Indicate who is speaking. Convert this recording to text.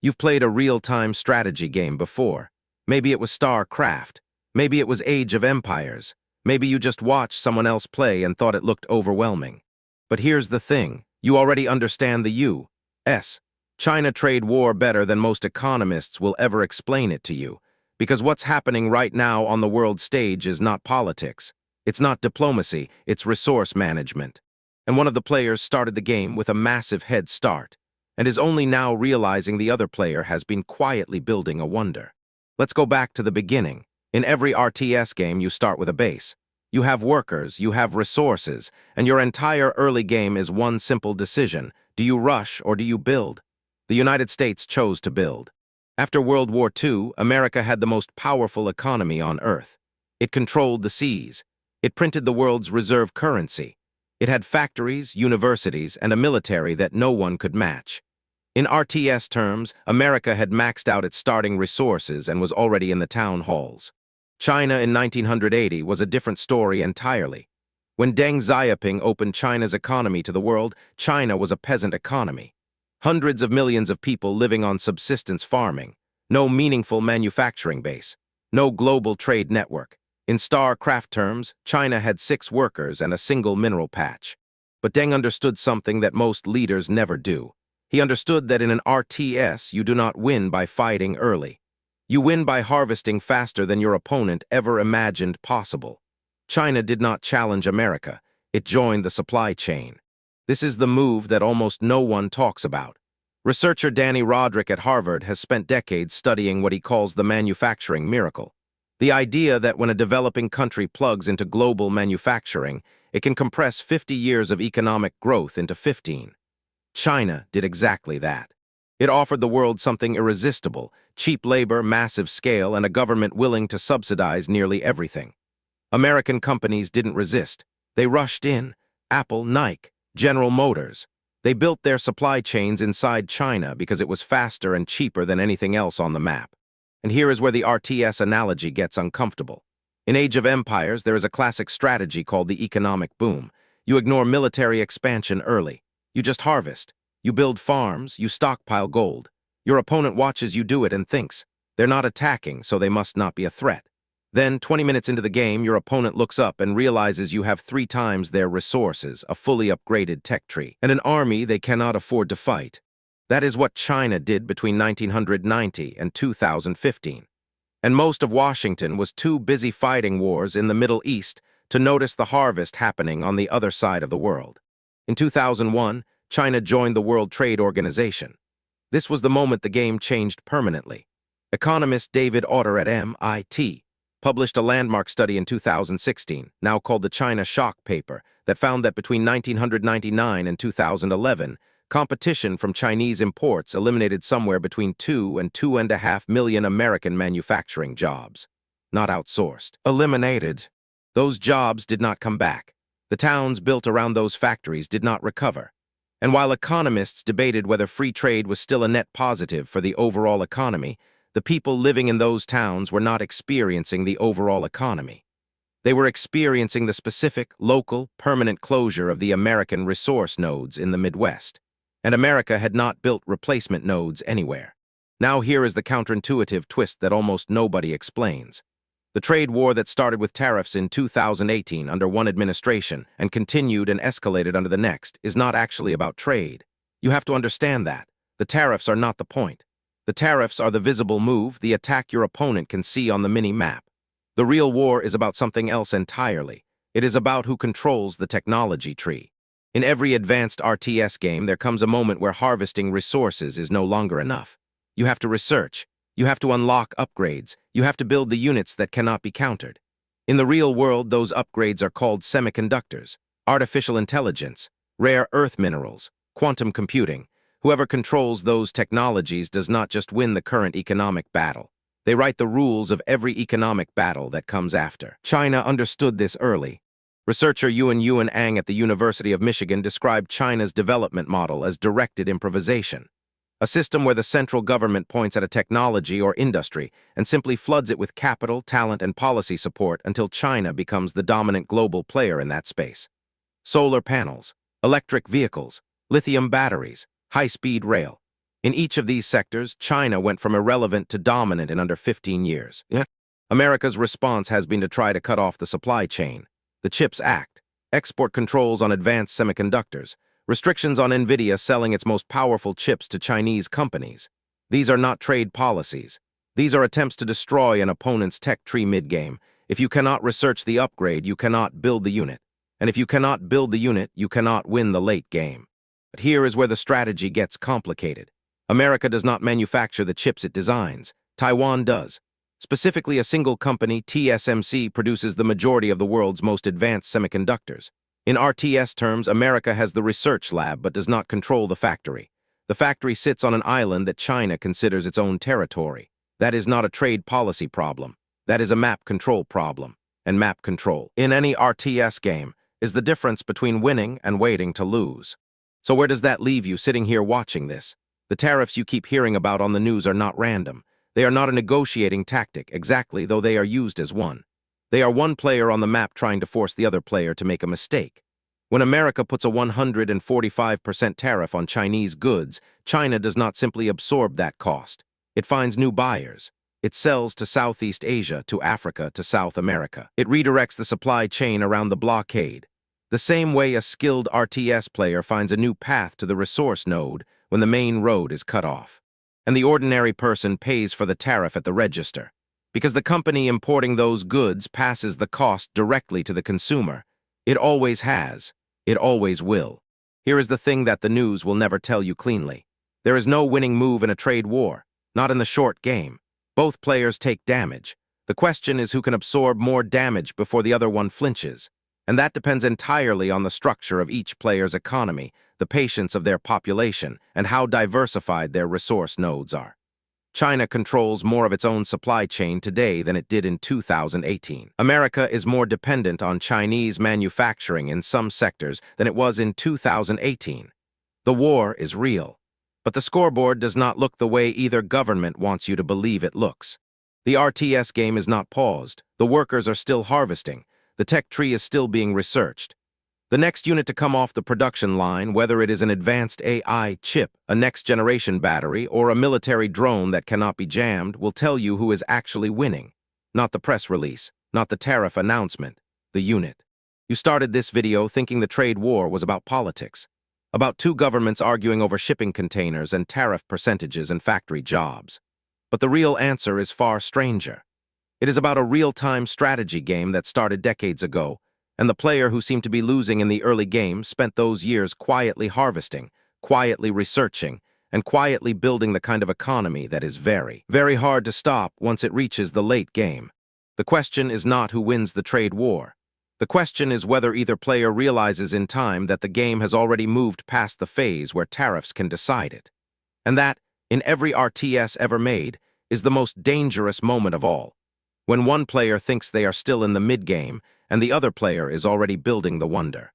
Speaker 1: You've played a real-time strategy game before. Maybe it was StarCraft. Maybe it was Age of Empires. Maybe you just watched someone else play and thought it looked overwhelming. But here's the thing. You already understand the U.S. China trade war better than most economists will ever explain it to you. Because what's happening right now on the world stage is not politics. It's not diplomacy, it's resource management. And one of the players started the game with a massive head start, and is only now realizing the other player has been quietly building a wonder. Let's go back to the beginning. In every RTS game, you start with a base. You have workers, you have resources, and your entire early game is one simple decision. Do you rush or do you build? The United States chose to build. After World War II, America had the most powerful economy on Earth. It controlled the seas. It printed the world's reserve currency. It had factories, universities, and a military that no one could match. In RTS terms, America had maxed out its starting resources and was already in the town halls. China in 1980 was a different story entirely. When Deng Xiaoping opened China's economy to the world, China was a peasant economy. Hundreds of millions of people living on subsistence farming. No meaningful manufacturing base. No global trade network. In StarCraft terms, China had 6 workers and a single mineral patch. But Deng understood something that most leaders never do. He understood that in an RTS, you do not win by fighting early. You win by harvesting faster than your opponent ever imagined possible. China did not challenge America. It joined the supply chain. This is the move that almost no one talks about. Researcher Rodrik at Harvard has spent decades studying what he calls the manufacturing miracle. The idea that when a developing country plugs into global manufacturing, it can compress 50 years of economic growth into 15. China did exactly that. It offered the world something irresistible: cheap labor, massive scale, and a government willing to subsidize nearly everything. American companies didn't resist. They rushed in. Apple, Nike, General Motors. They built their supply chains inside China because it was faster and cheaper than anything else on the map. And here is where the RTS analogy gets uncomfortable. In Age of Empires, there is a classic strategy called the economic boom. You ignore military expansion early. You just harvest. You build farms, you stockpile gold. Your opponent watches you do it and thinks, they're not attacking, so they must not be a threat. Then, 20 minutes into the game, your opponent looks up and realizes you have 3 times their resources, a fully upgraded tech tree, and an army they cannot afford to fight. That is what China did between 1990 and 2015. And most of Washington was too busy fighting wars in the Middle East to notice the harvest happening on the other side of the world. In 2001, China joined the World Trade Organization. This was the moment the game changed permanently. Economist David Autor at MIT published a landmark study in 2016, now called the China Shock Paper, that found that between 1999 and 2011, competition from Chinese imports eliminated somewhere between 2 and 2.5 million American manufacturing jobs. Not outsourced. Eliminated. Those jobs did not come back. The towns built around those factories did not recover. And while economists debated whether free trade was still a net positive for the overall economy, the people living in those towns were not experiencing the overall economy. They were experiencing the specific, local, permanent closure of the American resource nodes in the Midwest. And America had not built replacement nodes anywhere. Now here is the counterintuitive twist that almost nobody explains. The trade war that started with tariffs in 2018 under one administration and continued and escalated under the next is not actually about trade. You have to understand that. The tariffs are not the point. The tariffs are the visible move, the attack your opponent can see on the mini-map. The real war is about something else entirely. It is about who controls the technology tree. In every advanced RTS game, there comes a moment where harvesting resources is no longer enough. You have to research. You have to unlock upgrades. You have to build the units that cannot be countered. In the real world, those upgrades are called semiconductors, artificial intelligence, rare earth minerals, quantum computing. Whoever controls those technologies does not just win the current economic battle. They write the rules of every economic battle that comes after. China understood this early. Researcher Yuen at the University of Michigan described China's development model as directed improvisation, a system where the central government points at a technology or industry and simply floods it with capital, talent, and policy support until China becomes the dominant global player in that space. Solar panels, electric vehicles, lithium batteries, high-speed rail. In each of these sectors, China went from irrelevant to dominant in under 15 years. America's response has been to try to cut off the supply chain. The CHIPS Act, export controls on advanced semiconductors, restrictions on NVIDIA selling its most powerful chips to Chinese companies. These are not trade policies. These are attempts to destroy an opponent's tech tree mid-game. If you cannot research the upgrade, you cannot build the unit. And if you cannot build the unit, you cannot win the late game. But here is where the strategy gets complicated. America does not manufacture the chips it designs. Taiwan does. Specifically, a single company, TSMC, produces the majority of the world's most advanced semiconductors. In RTS terms, America has the research lab but does not control the factory. The factory sits on an island that China considers its own territory. That is not a trade policy problem. That is a map control problem. And map control, in any RTS game, is the difference between winning and waiting to lose. So where does that leave you sitting here watching this? The tariffs you keep hearing about on the news are not random. They are not a negotiating tactic, exactly, though they are used as one. They are one player on the map trying to force the other player to make a mistake. When America puts a 145% tariff on Chinese goods, China does not simply absorb that cost. It finds new buyers. It sells to Southeast Asia, to Africa, to South America. It redirects the supply chain around the blockade. The same way a skilled RTS player finds a new path to the resource node when the main road is cut off. And the ordinary person pays for the tariff at the register. Because the company importing those goods passes the cost directly to the consumer. It always has. It always will. Here is the thing that the news will never tell you cleanly. There is no winning move in a trade war, not in the short game. Both players take damage. The question is who can absorb more damage before the other one flinches. And that depends entirely on the structure of each player's economy, the patience of their population, and how diversified their resource nodes are. China controls more of its own supply chain today than it did in 2018. America is more dependent on Chinese manufacturing in some sectors than it was in 2018. The war is real. But the scoreboard does not look the way either government wants you to believe it looks. The RTS game is not paused. The workers are still harvesting. The tech tree is still being researched. The next unit to come off the production line, whether it is an advanced AI chip, a next-generation battery, or a military drone that cannot be jammed, will tell you who is actually winning. Not the press release, not the tariff announcement, the unit. You started this video thinking the trade war was about politics, about two governments arguing over shipping containers and tariff percentages and factory jobs. But the real answer is far stranger. It is about a real-time strategy game that started decades ago, and the player who seemed to be losing in the early game spent those years quietly harvesting, quietly researching, and quietly building the kind of economy that is very, very hard to stop once it reaches the late game. The question is not who wins the trade war. The question is whether either player realizes in time that the game has already moved past the phase where tariffs can decide it. And that, in every RTS ever made, is the most dangerous moment of all. When one player thinks they are still in the mid-game, and the other player is already building the wonder.